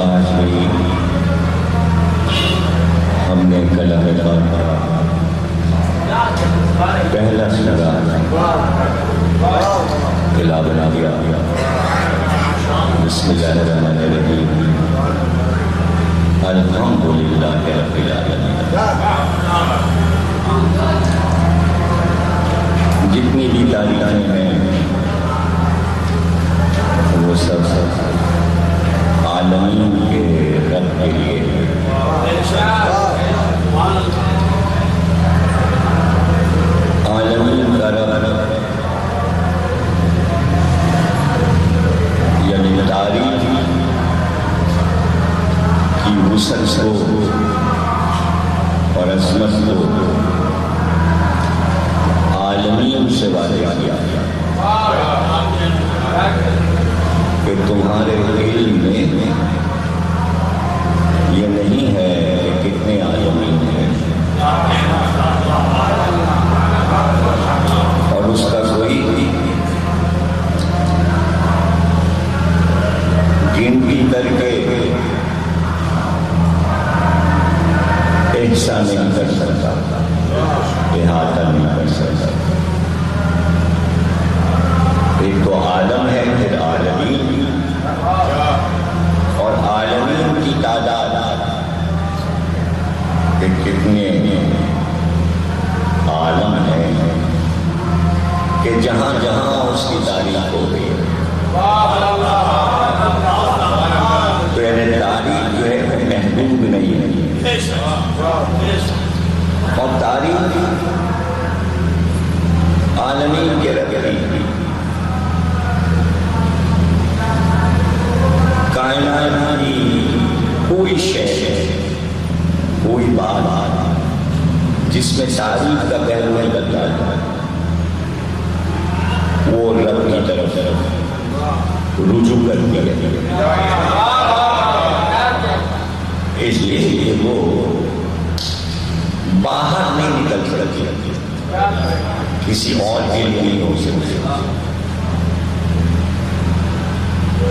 آج بھی ہم نے کلام پاک کا پہلا سورہ تلاوت بنا دیا. بسم اللہ الرحمن الرحیم. الحمدللہ رب العالمین. جتنی بھی تعریفیں ہیں وہ سب عالمین کے رب کے لیے. عالمین کا رب یعنی تعریف کی وسعت کو اور عظمت کو عالمین سے واضح کیا کہ تمہارے علم میں یہ نہیں ہے کہ کتنے عالمین ہیں اور اس کا کوئی گنتی کر کے احسان نہیں کر سکتا, احاطہ نہیں کر سکتا. ایک تو عالم ہے, پھر عالمین, اور عالمین کی تعداد کہ کتنے عالم ہیں کہ جہاں جہاں اس کی تعریف ہو گئی. تو یعنی تعریف جو ہے محدود نہیں ہے, اور تعریف عالمین کے رب کی کائنات کی کوئی شے, کوئی بات جس میں تعریف کا پہلو ہے بدلا ہے, وہ رب کی طرف رجوع کرتی ہے. اس لیے وہ باہر نہیں نکل سکتی, کسی اور کے لیے نہیں ہو سکتی.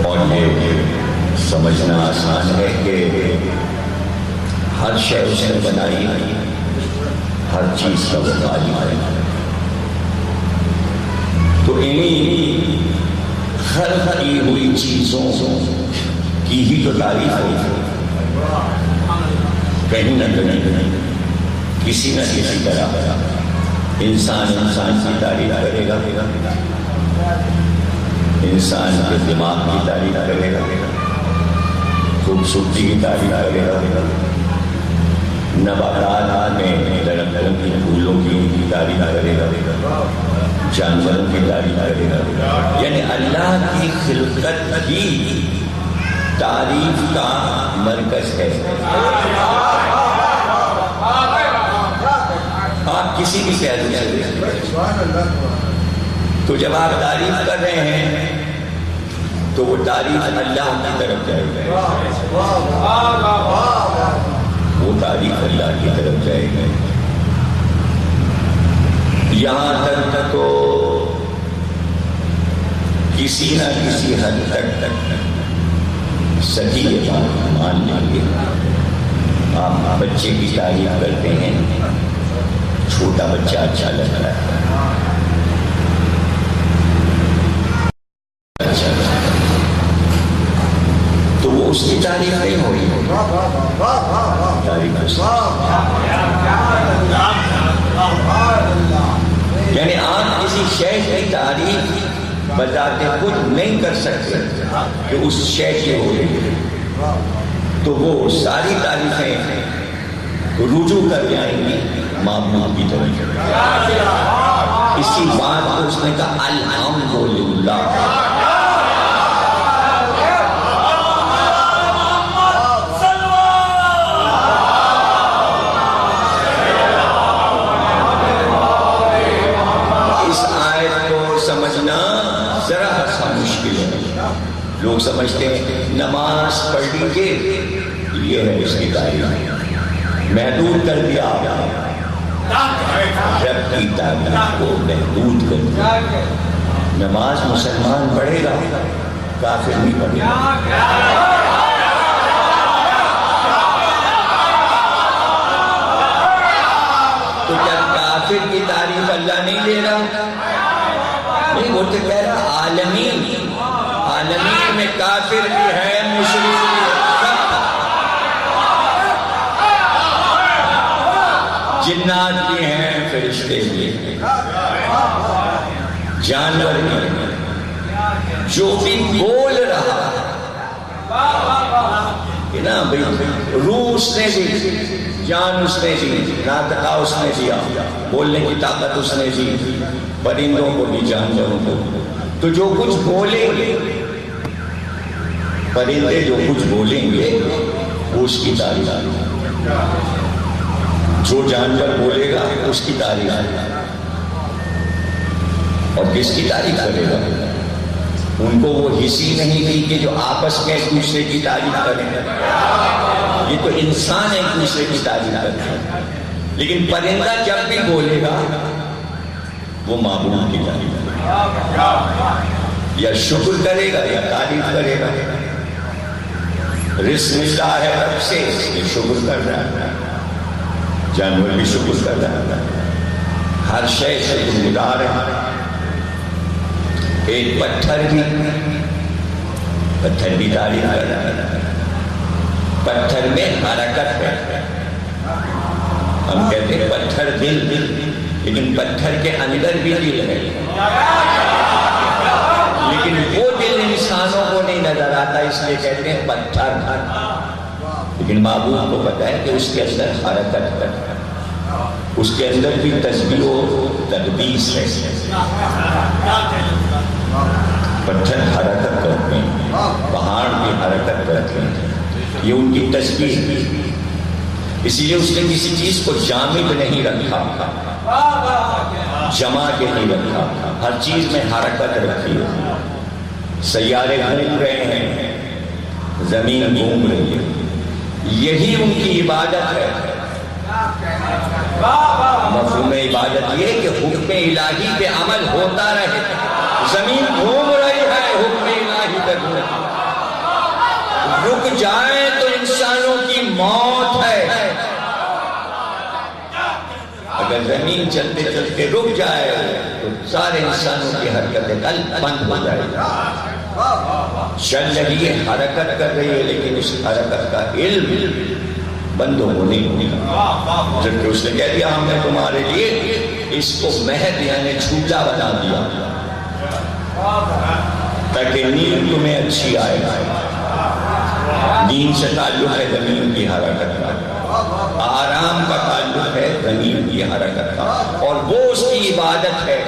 اور یہ سمجھنا آسان ہے کہ ہر شے اس نے بنائی, ہر چیز کا وہ خالق ہے. تو انہی خلق کی ہوئی چیزوں کی ہی تو تعریف ہے. کہیں نہ کہیں کسی نہ کسی طرح انسان کی تعریف کرے گا, انسان کے دماغ کی تعریف کرے گا, خوبصورتی کی تعریف کرے گا, نباتات میں درختوں کی پھولوں کی تعریف کرے گا, جانوروں کی تعریف کرے گا. یعنی اللہ کی خلقت کی تعریف کا مرکز ہے. آپ کسی بھی کہہ دیں, تو جب آپ تعریف کر رہے ہیں تو وہ تعریف اللہ کی طرف جائے گا, وہ تعریف اللہ کی طرف جائے گا. یہاں تک تو کسی نہ کسی حد تک سچی یہ بات مان لیں گے. آپ بچے کی تعریف کرتے ہیں, چھوٹا بچہ اچھا لگتا ہے, تو وہ اس کی تعریف نہیں ہو رہی ہے. یعنی آپ کسی شے کی تعریف بتاتے خود نہیں کر سکتے کہ اس شے کی ہو رہی ہے, تو وہ ساری تعریفیں رجوع کر جائیں گی معبود کی طرف. اسی بات کو اس نے کہا الحمدللہ. اس آیت کو سمجھنا ذرا سا مشکل ہے. لوگ سمجھتے ہیں نماز پڑھ لیجیے یہ ہے اس کی تعریف, محدود کر دیا رب کی تعریف کو محدود کر دیا. نماز مسلمان پڑھے گا, کافر نہیں پڑھے گا. جنات بھی ہیں، فرشتے بھی ہیں، جانور بھی ہیں، جو بھی بول رہا ہے نا بھئی، روح اس نے دی، جان اس نے دی، ناطقہ اس نے دیا، بولنے کی طاقت اس نے دی، پرندوں کو بھی جانوروں کو، تو جو کچھ بولیں گے پرندے، جو کچھ بولیں گے وہ اس کی تعریف، جو جانور بولے گا اس کی تعریف، اور کس کی تعریف کرے گا؟ ان کو وہ حصی نہیں دی کہ جو آپس میں ایک دوسرے کی تعریف کریں، یہ تو انسان ایک دوسرے کی تعریف کرتے ہیں، لیکن پرندہ جب بھی بولے گا وہ معبود کی تعریف کرے گا، یا شکر کرے گا یا تعریف کرے گا۔ رزق ملتا ہے رب سے، یہ شکر کر رہا ہے، جانور بھی شکر کر رہا ہے، ہر شے سے گزار ہے۔ ایک پتھر بھی تعریف کر رہا ہے، پتھر میں حرکت ہے، ہم کہتے ہیں پتھر دل، لیکن پتھر کے اندر بھی دل ہے، لیکن وہ دل انسانوں کو نہیں نظر آتا، اس لیے کہتے ہیں پتھر، لیکن معبود کو پتا ہے کہ اس کے اندر حرکت ہے، اس کے اندر بھی تسبیح و تقدیس ہے۔ پتھر حرکت کرتے ہیں، پہاڑ بھی حرکت کرتے ہیں، یہ ان کی تسبیح ہے، اسی لیے اس نے کسی چیز کو جامد نہیں رکھا، جمع کے نہیں رکھا، ہر چیز میں حرکت رکھی ہے۔ سیارے گھوم رہے ہیں، زمین گھوم رہی ہے، یہی ان کی عبادت ہے۔ مفہوم عبادت یہ کہ حکم الہی پہ عمل ہوتا رہے، زمین گھوم رہی ہے، حکم الہی پہ رک جائے تو انسانوں کی موت ہے، اگر زمین چلتے چلتے رک جائے تو سارے انسانوں کی حرکتیں کل بند ہو جائے گی۔ چل رہی ہے، حرکت کر رہی ہے، لیکن اس حرکت کا علم بندوں کو نہیں ہوگا، جبکہ اس نے کہہ دیا ہم نے تمہارے لیے اس کو مہد یعنی جھولا بنا دیا تاکہ نیند تمہیں اچھی آئے گا۔ دین سے تعلق ہے زمین کی حرکت کا، آرام کا تعلق ہے زمین کی حرکت کا، اور وہ اس کی عبادت ہے،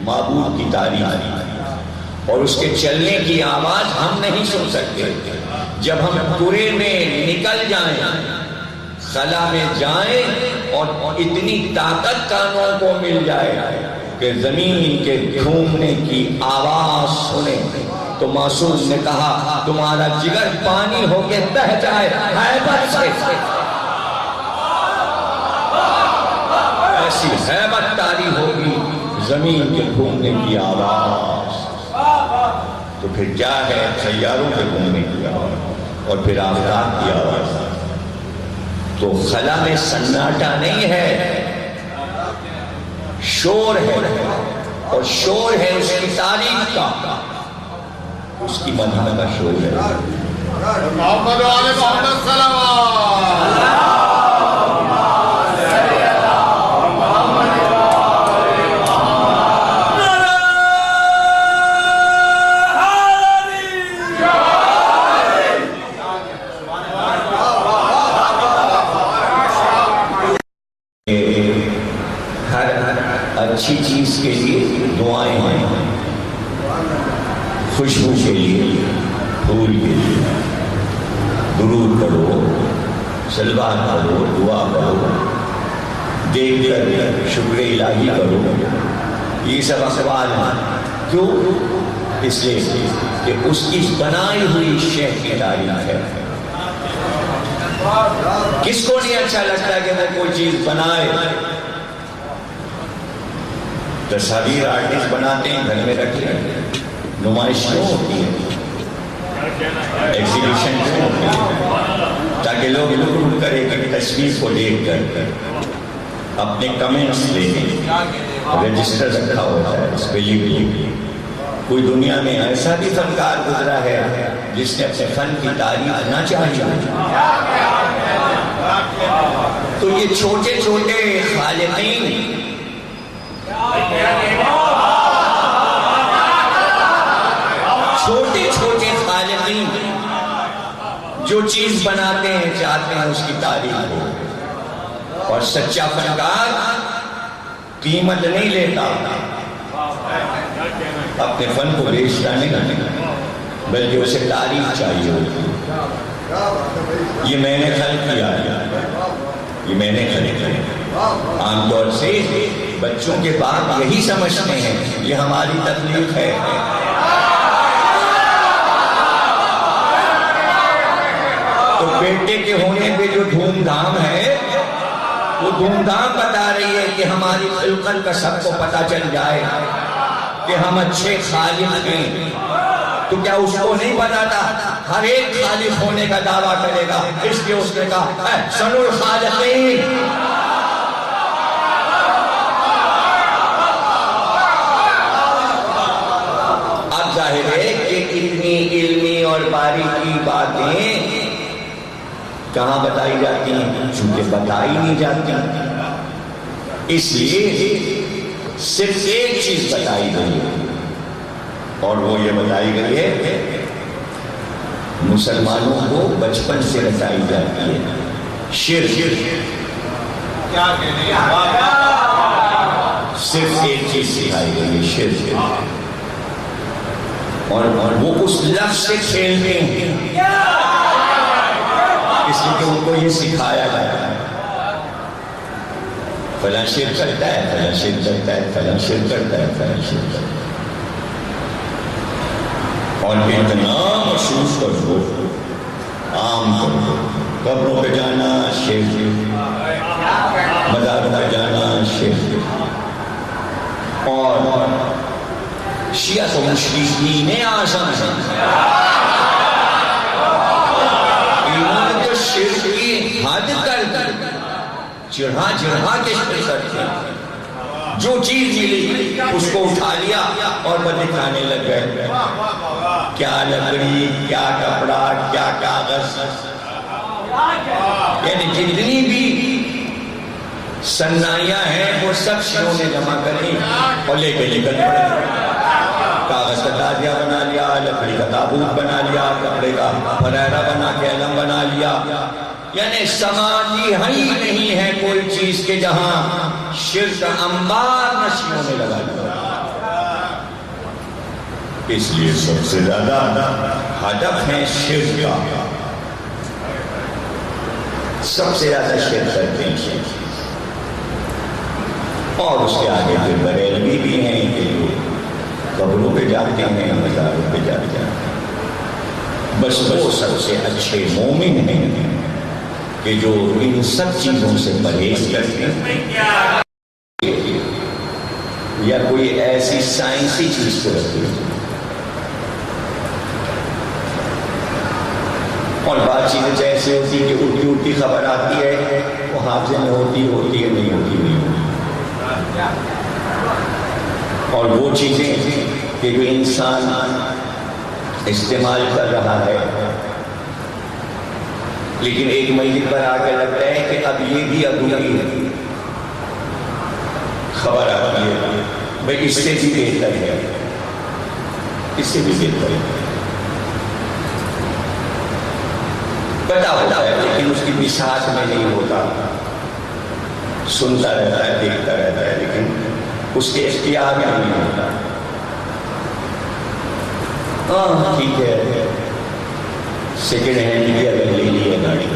معبود کی تعریف، اور اس کے چلنے کی آواز ہم نہیں سن سکتے۔ جب ہم پورے میں نکل جائیں، خلا میں جائیں، اور اتنی طاقت کانوں کو مل جائے کہ زمین کے گھومنے کی آواز سنیں، تو معصوم نے کہا تمہارا جگر پانی ہو کے بہہ جائے ہیبت سے، ایسی ہیبت طاری ہوگی زمین کے گھومنے کی آواز، تو پھر کیا ہے سیاروں کے گھومنے کی آواز، اور پھر آفتاب کی آواز۔ تو خلا میں سناٹا نہیں ہے، شور ہے، اور شور ہے اس کی تعریف کا، اس کی مدح کا شور ہے۔ محمد علیہ محمد صلوات اچھی چیز کے لیے دعائیں ہیں، خوشبو کے لیے، پھول کے لیے درود پڑھو، صلوات پڑھو، دعا کرو، دیکھ کر شکر الہی کرو، یہ سب اقوال ہیں۔ کیوں؟ اس لیے کہ اس کی بنائی ہوئی شے کی تعریف ہے۔ کس کو نہیں اچھا لگتا کہ وہ کوئی چیز بنائے؟ تصاویر آرٹسٹ بناتے ہیں، گھر میں رکھتے ہیں، نمائش کیوں ہوتی ہے، ایگزیبیشن کیوں ہوتی ہے؟ تاکہ لوگ رک کر ایک تصویر کو دیکھ کر اپنے کمنٹس دیکھیں، رجسٹر رکھا ہوتا ہے اس پہ لکھ۔ کوئی دنیا میں ایسا بھی فنکار گزرا ہے جس نے اپنے فن کی تعریف نہ چاہی؟ تو یہ چھوٹے چھوٹے خالقین چھوٹے چھوٹے خالقین جو چیز بناتے ہیں چاہتے ہیں اس کی تعریف ہو، اور سچا فنکار قیمت نہیں لیتا، اپنے فن کو بیچتا نہیں، بلکہ اسے تعریف چاہیے ہوتی ہے۔ یہ میں نے خلق کیا ہے، یہ میں نے خلق کیا۔ عام طور سے بچوں کے باپ یہی سمجھتے ہیں یہ ہماری تخلیق ہے، تو بیٹے کے ہونے پہ جو دھوم دھام ہے وہ دھوم دھام بتا رہی ہے کہ ہماری خلقت کا سب کو پتہ چل جائے کہ ہم اچھے خالق ہیں۔ تو کیا اس کو نہیں بتاتا؟ ہر ایک خالق ہونے کا دعویٰ کرے گا، اس لیے اس نے کہا احسن الخالقین۔ اب ظاہر ہے کہ اتنی علمی اور باریکی باتیں کہاں بتائی جاتی ہیں؟ چونکہ بتائی نہیں جاتی، اس لیے صرف ایک چیز بتائی گئی ہے، اور وہ یہ بتائی گئی ہے مسلمانوں کو بچپن سے بتائی جاتی ہے شرک۔ صرف ایک چیز سکھائی گئی ہے شرک، اور وہ اس لفظ سے کھیلتے ہیں، اس لیے کہ ان کو یہ سکھایا جاتا ہے فلاں شرک کرتا ہے، فلاں شرک کرتا ہے، فلاں شرک کرتا ہے، فلاں شرک کرتا ہے، اور اتنا مشہور کر دو، عام کر دو، قبروں پہ جانا شرک، مزار پہ جانا شرک، اور شیعہ تو مشرکین اعظم ہیں، ایمان تو شرک کی حد کر دی، چڑھا چڑھا کے شرک کرتے ہیں، جو چیز ملی اس کو اٹھا لیا اور بدے کھانے لگ گئے، کیا لکڑی، کیا کپڑا، کیا کاغذ، یعنی جتنی بھی صنائیاں ہیں وہ سب شیعوں نے جمع کری اور لے کے نکل پڑے، کاغذ کا تازیہ بنا لیا، لکڑی کا تابوت بنا لیا، کپڑے کا پھریرا بنا کے علم بنا لیا، یعنی سماجی ہی نہیں ہے کوئی چیز کے جہاں شرک انبار نشیوں میں لگا لیا۔ اس لیے سب سے زیادہ ہدف ہے شرک کا، سب سے زیادہ شرک کرتے ہیں شرک، اور اس کے آگے پھر بریلوی بھی ہیں کہ جو قبروں پہ جاتے ہیں، مزاروں پہ جاتے ہیں، بس وہ سب سے اچھے مومن ہیں کہ جو ان سب چیزوں سے پرہیز کرتے ہیں، یا کوئی ایسی سائنسی چیز کو رکھتے ہیں، اور بات چیزیں ایسے ہوتی کہ اٹھتی اٹھتی خبر آتی ہے، وہ حافظے میں ہوتی ہے، نہیں ہوتی نہیں ہوتی، اور وہ چیزیں کہ جو انسان استعمال کر رہا ہے، لیکن ایک میت پر آ کے لگتا ہے کہ اب یہ بھی ادھوری ہے، خبر آتی ہے بھائی اس سے بھی بہتر ہے، اس سے بھی بہتر ہے، پتا ہوتا ہے لیکن اس کی بساط میں نہیں ہوتا، سنتا رہتا ہے، دیکھتا رہتا ہے، لیکن اس کے اختیار میں نہیں ہوتا۔ ہاں ٹھیک ہے، سیکنڈ ہینڈ بھی اگر لے لی ہے گاڑی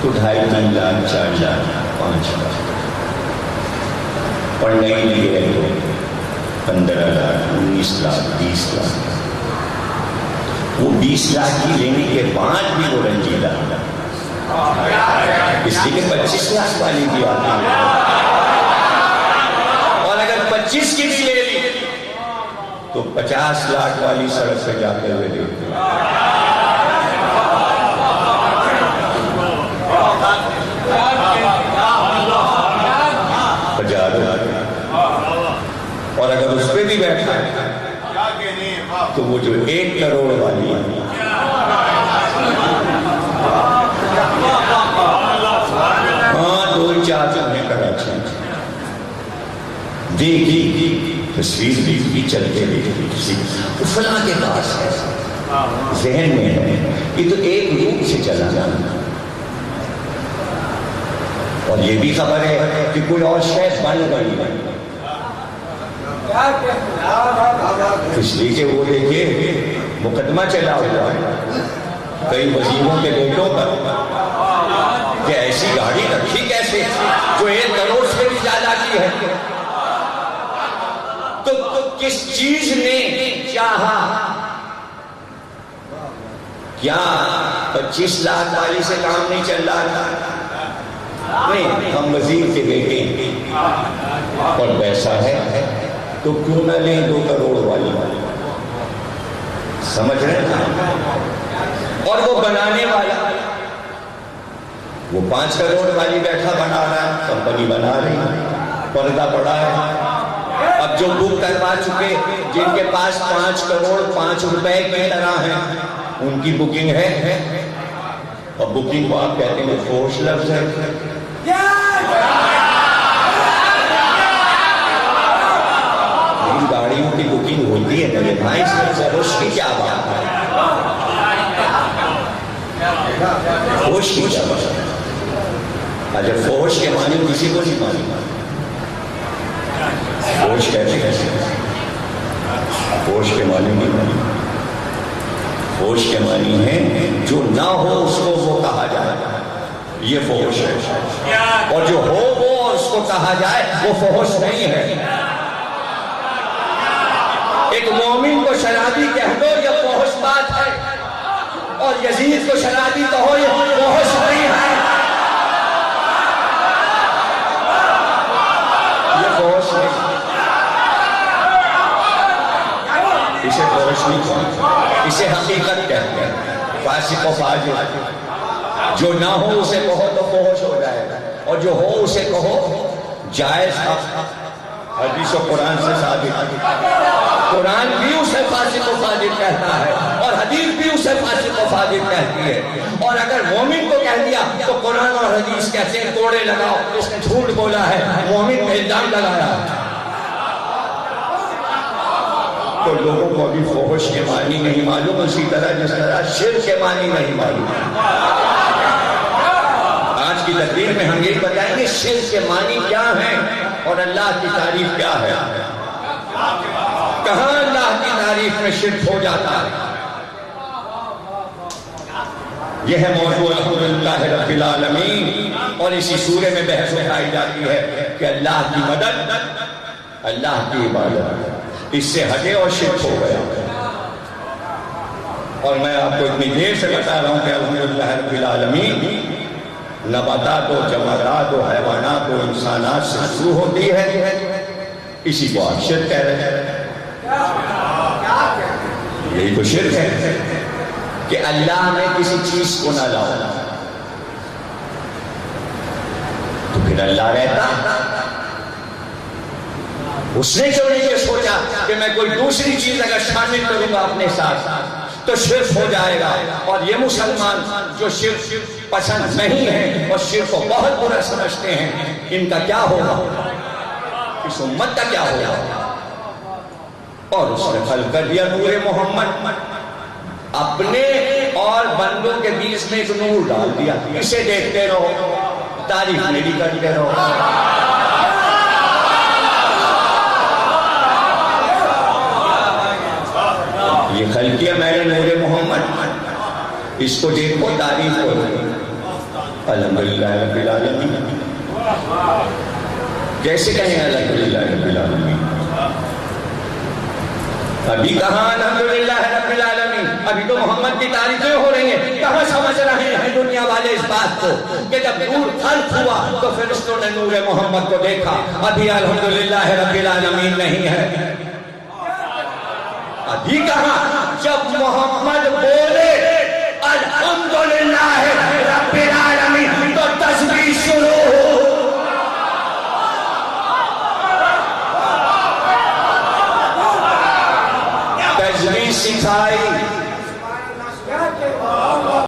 تو 2.5-3 لاکھ 4 لاکھ 5 لاکھ، اور نہیں لی ہے تو 15 لاکھ 19 لاکھ 20 لاکھ، وہ 20 لاکھ کی لینے کے بعد بھی وہ رنجیدہ، اس لیے کہ 25 لاکھ والی بھی آتی ہے، اور اگر 25 کی بھی لے لی تو 50 لاکھ والی سڑک پہ جاتے ہوئے دیکھتے ہیں۔ اور اگر اس پہ بھی بیٹھا ہے تو وہ جو 1 کروڑ والی تصویر بھی چلتے دیکھتی فلاں کے پاس ہے، ذہن میں ہے، یہ تو ایک روپ سے چلا جانا، اور یہ بھی خبر ہے کہ کوئی اور شے بن گئی ہے، اس لیے کہ وہ دیکھیے مقدمہ چلا ہوا ہے کئی وزیروں کے بیٹوں پر کہ ایسی گاڑی رکھی کیسے جو 1 کروڑ سے بھی زیادہ کی ہے، تو کس چیز نے چاہا؟ کیا 25 لاکھ والی سے کام نہیں چل رہا تھا؟ نہیں، ہم وزیر کے بیٹے اور پیسہ ہے تو کیوں نہ لیں 2 کروڑ والی، سمجھ رہے ہیں؟ اور وہ بنانے والا وہ 5 کروڑ والی بیٹھا بنا رہا ہے، کمپنی بنا رہی ہے، پردہ پڑا ہے، اب جو بک کروا چکے جن کے پاس 5 کروڑ 5 روپے کی طرح ہیں ان کی بکنگ ہے، اور بکنگ کو آپ کہتے ہیں فوش لفظ ہے، گاڑیوں کی بکنگ ہوتی ہے میرے بھائی، اس میں فوش کی کیا بات ہے؟ فوش کی کیا بات ہے؟ اچھا فوش کے معنی کسی کو نہیں مانی، فوش کہتے ہیں، فوش کے معنی نہیں مانی، فوش کے معنی ہے جو نہ ہو اس کو وہ کہا جائے، یہ فوش ہے، اور جو ہو وہ اس کو کہا جائے وہ فوش نہیں ہے۔ ایک مومن کو شرابی کہہ دو یہ فحش بات ہے، اور یزید کو شرابی کہو یہ فحش نہیں ہے، یہ فحش نہیں، اسے فحش نہیں کہتے، اسے حقیقت کہتے ہیں، فاسق و فاجر، جو نہ ہو اسے کہو تو فحش ہو جائے گا، اور جو ہو اسے کہو جائز حق، حدیث و قرآن سے ثابت، قرآن بھی اسے فاسق و فاجر کہتا ہے اور حدیث بھی اسے فاسق و فاجر کہتی ہے، اور اگر مومن کو کہہ دیا تو قرآن اور حدیث کہتے ہیں کوڑے لگاؤ، اس نے جھوٹ بولا ہے، مومن پہ الزام لگایا۔ تو لوگوں کو ابھی فحش کے معنی نہیں معلوم، اسی طرح جس طرح شرک کے معنی نہیں معلوم۔ آج کی تقریر میں ہم یہ بتائیں گے شرک کے معنی کیا ہیں اور اللہ کی تعریف کیا ہے، کہاں اللہ کی تعریف میں شرک ہو جاتا ہے۔ یہ ہے موضوع الحمدللہ رب العالمین، اور اسی سورے میں بحث اٹھائی جاتی ہے کہ اللہ کی مدد، اللہ کی عبادت، اس سے ہٹے اور شرک ہو گیا۔ اور میں آپ کو اتنی دیر سے بتا رہا ہوں کہ الحمدللہ رب العالمین نباتات و جمادات و حیوانات و انسانات سے شروع ہوتی ہے، اسی کو آپ شرک کہہ رہے ہیں۔ یہی تو شرک ہے کہ اللہ نے کسی چیز کو نہ لاؤ، تو پھر اللہ رہتا؟ اس نے جو نہیں یہ سوچا کہ میں کوئی دوسری چیز اگر شامل کروں گا اپنے ساتھ تو شرک ہو جائے گا، اور یہ مسلمان جو شرک پسند نہیں ہے اور شرک کو بہت برا سمجھتے ہیں، ان کا کیا ہوگا، اس امت کا کیا ہوگا؟ اور اس نے خلق کر دیا نور محمد، اپنے اور بندوں کے بیچ میں ایک نور ڈال دیا، اسے دیکھتے رہو، تعریف میری کرتے رہو۔ یہ خلقیہ میرے نور محمد، اس کو دیکھو، تعریف کرو، الحمدللہ رب العالمین۔ کیسے کہیں الحمدللہ رب العالمین؟ ابھی کہاں الحمدللہ رب العالمین؟ ابھی تو محمد کی تعریفیں ہو رہی ہیں، کہاں سمجھ رہے ہیں دنیا والے اس بات کو کہ جب نور خلق ہوا تو فرشتوں نے نور محمد کو دیکھا، ابھی الحمدللہ رب العالمین نہیں ہے۔ ابھی کہاں جب محمد بولے الحمدللہ رب العالمین تو تسبیح شروع ہو۔ تسبیح سکھائی